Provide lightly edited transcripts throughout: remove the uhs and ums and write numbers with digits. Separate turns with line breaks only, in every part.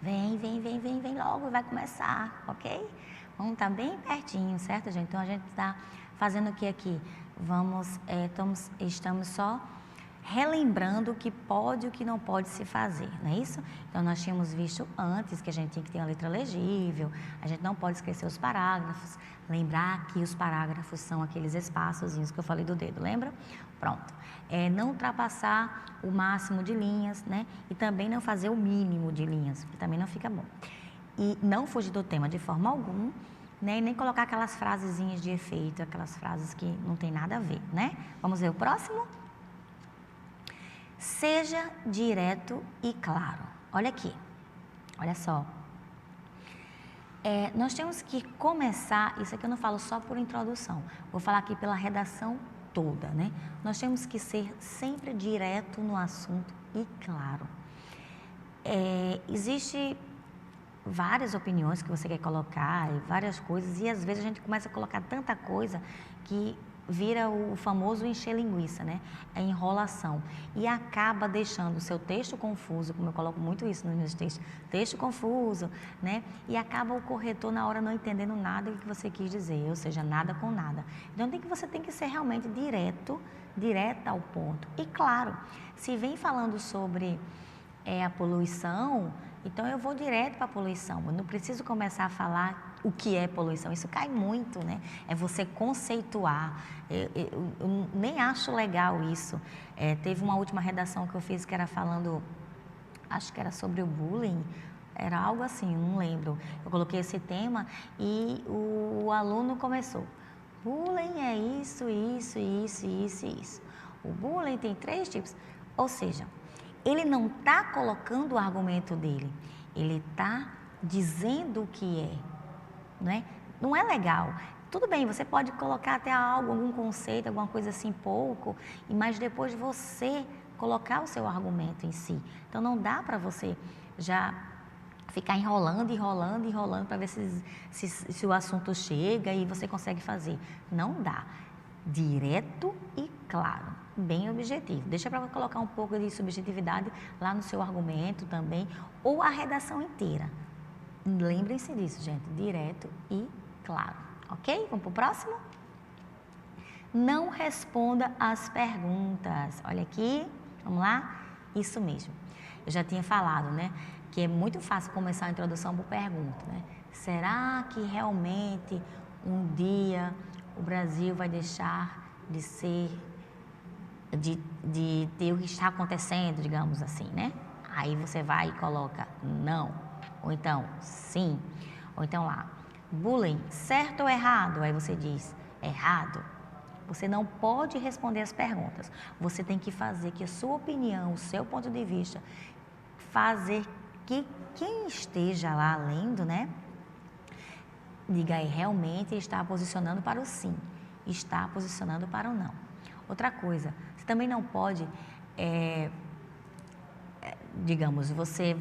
Vem logo, vai começar, ok? Vamos estar bem pertinho, certo, gente? Então, a gente está fazendo o que aqui? Estamos só relembrando o que pode e o que não pode se fazer, não é isso? Então, nós tínhamos visto antes que a gente tinha que ter uma letra legível, a gente não pode esquecer os parágrafos, lembrar que os parágrafos são aqueles espaçozinhos que eu falei do dedo, lembra? Pronto. Não ultrapassar o máximo de linhas, né? E também não fazer o mínimo de linhas, que também não fica bom. E não fugir do tema de forma alguma, né? E nem colocar aquelas frasezinhas de efeito, aquelas frases que não tem nada a ver, né? Vamos ver o próximo? Seja direto e claro. Olha aqui, olha só. Nós temos que começar, isso aqui eu não falo só por introdução, vou falar aqui pela redação toda, né? Nós temos que ser sempre direto no assunto e claro. Existe várias opiniões que você quer colocar e várias coisas, e às vezes a gente começa a colocar tanta coisa que vira o famoso encher linguiça, né? A enrolação. E acaba deixando o seu texto confuso, como eu coloco muito isso nos meus textos, texto confuso, né? E acaba o corretor na hora não entendendo nada do que você quis dizer, ou seja, nada com nada. Então, você tem que ser realmente direta ao ponto. E claro, se vem falando sobre a poluição, então eu vou direto para a poluição, eu não preciso começar a falar o que é poluição, isso cai muito, né? É você conceituar, eu nem acho legal isso. Teve uma última redação que eu fiz que era falando, acho que era sobre o bullying, era algo assim, não lembro. Eu coloquei esse tema e o aluno começou, bullying é isso. O bullying tem 3 tipos, ou seja, ele não está colocando o argumento dele, ele está dizendo o que é, não é? Não é legal. Tudo bem, você pode colocar até algum conceito, alguma coisa assim pouco, mas depois você colocar o seu argumento em si. Então não dá para você já ficar enrolando para ver se o assunto chega e você consegue fazer. Não dá. Direto e claro, bem objetivo. Deixa para colocar um pouco de subjetividade lá no seu argumento também, ou a redação inteira. Lembrem-se disso, gente, direto e claro, ok? Vamos para o próximo? Não responda às perguntas. Olha aqui, vamos lá? Isso mesmo. Eu já tinha falado, né, que é muito fácil começar a introdução por pergunta, né? Será que realmente um dia o Brasil vai deixar de ser, de ter o que está acontecendo, digamos assim, né? Aí você vai e coloca não, ou então sim, ou então lá, bullying, certo ou errado? Aí você diz errado. Você não pode responder as perguntas, você tem que fazer que a sua opinião, o seu ponto de vista, fazer que quem esteja lá lendo, né, diga aí, realmente está posicionando para o sim, está posicionando para o não. Outra coisa, você também não pode, digamos, você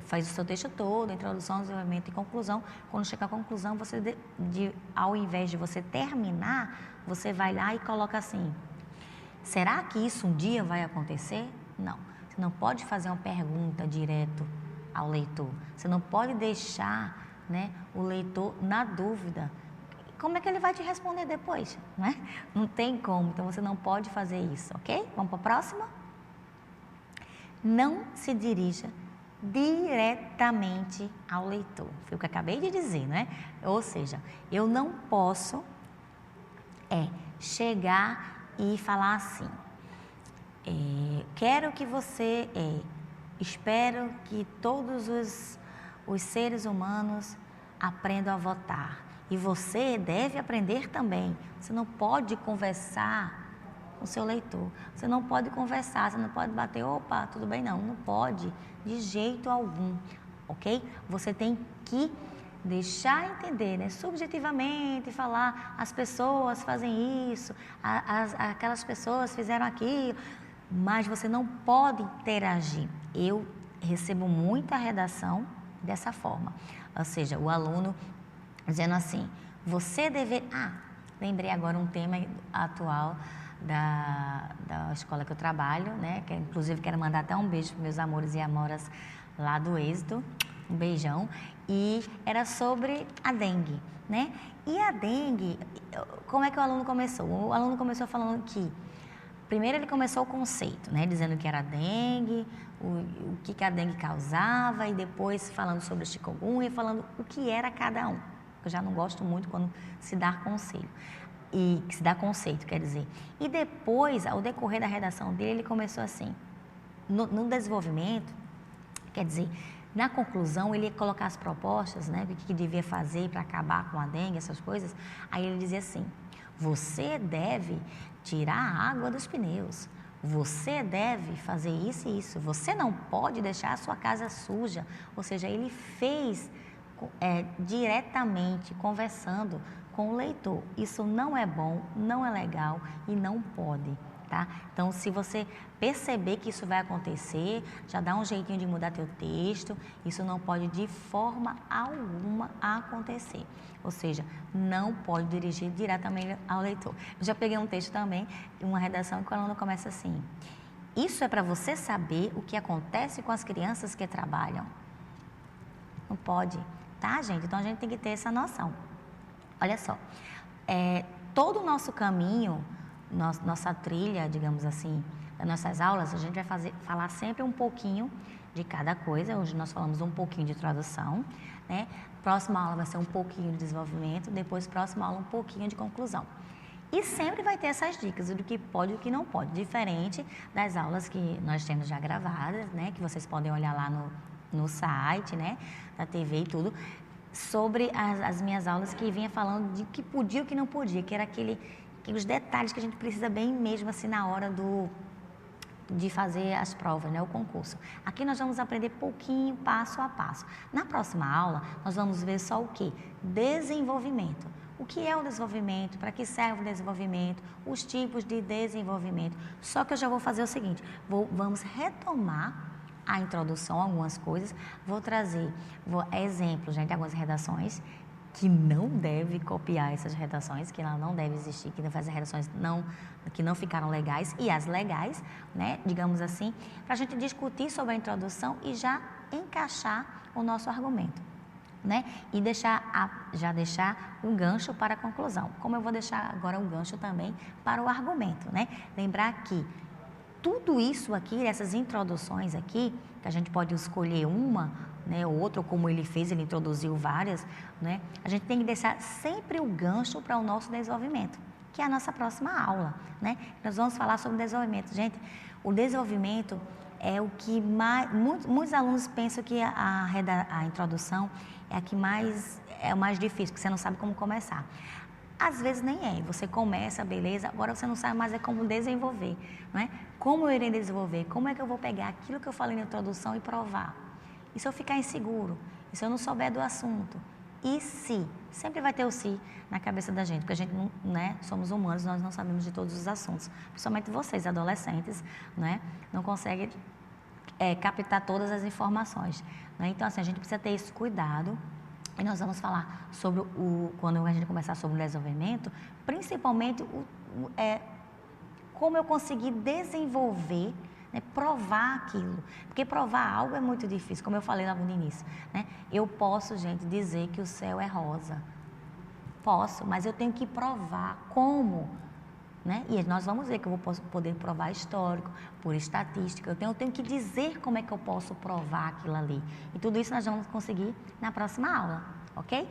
faz o seu texto todo, introdução, desenvolvimento e conclusão. Quando chegar à conclusão, ao invés de você terminar, você vai lá e coloca assim, será que isso um dia vai acontecer? Não, você não pode fazer uma pergunta direto ao leitor, você não pode deixar, né, o leitor na dúvida. Como é que ele vai te responder depois? Não é? Não tem como, então você não pode fazer isso, ok? Vamos para a próxima? Não se dirija diretamente ao leitor. Foi o que eu acabei de dizer, não é? Ou seja, eu não posso chegar e falar assim, quero que você, espero que todos os seres humanos aprendam a votar. E você deve aprender também. Você não pode conversar com o seu leitor. Você não pode conversar, você não pode bater, opa, tudo bem? Não pode, de jeito algum, ok? Você tem que deixar entender, né? Subjetivamente, falar, as pessoas fazem isso, aquelas pessoas fizeram aquilo, mas você não pode interagir. Eu recebo muita redação dessa forma, ou seja, o aluno dizendo assim, você deve... lembrei agora um tema atual da escola que eu trabalho, né? Que inclusive quero mandar até um beijo para meus amores e amoras lá do Êxito. Um beijão. E era sobre a dengue, né? E a dengue, como é que o aluno começou? O aluno começou falando que, primeiro ele começou o conceito, né? Dizendo que era dengue, o que a dengue causava, e depois falando sobre o chikungunya, falando o que era cada um. Eu já não gosto muito quando se dá conselho. E que se dá conceito, quer dizer. E depois, ao decorrer da redação dele, ele começou assim, no desenvolvimento, quer dizer, na conclusão, ele ia colocar as propostas, né, o que devia fazer para acabar com a dengue, essas coisas. Aí ele dizia assim, você deve tirar a água dos pneus, você deve fazer isso e isso, você não pode deixar a sua casa suja. Ou seja, ele fez diretamente, conversando com o leitor. Isso não é bom, não é legal e não pode. Tá? Então, se você perceber que isso vai acontecer, já dá um jeitinho de mudar teu texto, isso não pode de forma alguma acontecer. Ou seja, não pode dirigir diretamente ao leitor. Eu já peguei um texto também, uma redação que o aluno começa assim, isso é para você saber o que acontece com as crianças que trabalham. Não pode, tá, gente? Então, a gente tem que ter essa noção. Olha só, todo o nosso caminho, nossa trilha, digamos assim, das nossas aulas, a gente vai falar sempre um pouquinho de cada coisa. Hoje nós falamos um pouquinho de tradução, né? Próxima aula vai ser um pouquinho de desenvolvimento, depois próxima aula um pouquinho de conclusão. E sempre vai ter essas dicas do que pode e do que não pode, diferente das aulas que nós temos já gravadas, né? Que vocês podem olhar lá no site, né? Da TV e tudo, sobre as minhas aulas que vinha falando de que podia e o que não podia, que era os detalhes que a gente precisa bem mesmo assim na hora de fazer as provas, né, o concurso. Aqui nós vamos aprender pouquinho, passo a passo. Na próxima aula, nós vamos ver só o quê? Desenvolvimento. O que é o desenvolvimento? Para que serve o desenvolvimento? Os tipos de desenvolvimento. Só que eu já vou fazer o seguinte, vamos retomar a introdução, algumas coisas, vou trazer exemplos, gente, de algumas redações que não deve copiar essas redações, que ela não deve existir, que faz redações que não ficaram legais, e as legais, né, digamos assim, para a gente discutir sobre a introdução e já encaixar o nosso argumento, né, e já deixar um gancho para a conclusão, como eu vou deixar agora um gancho também para o argumento, né, lembrar que tudo isso aqui, essas introduções aqui, que a gente pode escolher uma, né, ou outra, como ele fez, ele introduziu várias, né, a gente tem que deixar sempre o gancho para o nosso desenvolvimento, que é a nossa próxima aula, né? Nós vamos falar sobre desenvolvimento. Gente, o desenvolvimento é o que mais, muitos alunos pensam que a introdução é o mais difícil, que você não sabe como começar. Às vezes nem é, você começa, beleza, agora você não sabe mais como desenvolver, não é? Como eu irei desenvolver? Como é que eu vou pegar aquilo que eu falei na introdução e provar? E se eu ficar inseguro? E se eu não souber do assunto? E se? Sempre vai ter o se na cabeça da gente, porque a gente não, né, somos humanos, nós não sabemos de todos os assuntos. Principalmente vocês, adolescentes, né, não conseguem captar todas as informações, né? Então, assim, a gente precisa ter esse cuidado. E nós vamos falar sobre quando a gente começar sobre o desenvolvimento, principalmente como eu conseguir desenvolver, né, provar aquilo. Porque provar algo é muito difícil, como eu falei lá no início, né? Eu posso, gente, dizer que o céu é rosa. Posso, mas eu tenho que provar como, né? E nós vamos ver que eu vou poder provar histórico, por estatística. Eu tenho que dizer como é que eu posso provar aquilo ali. E tudo isso nós vamos conseguir na próxima aula, ok?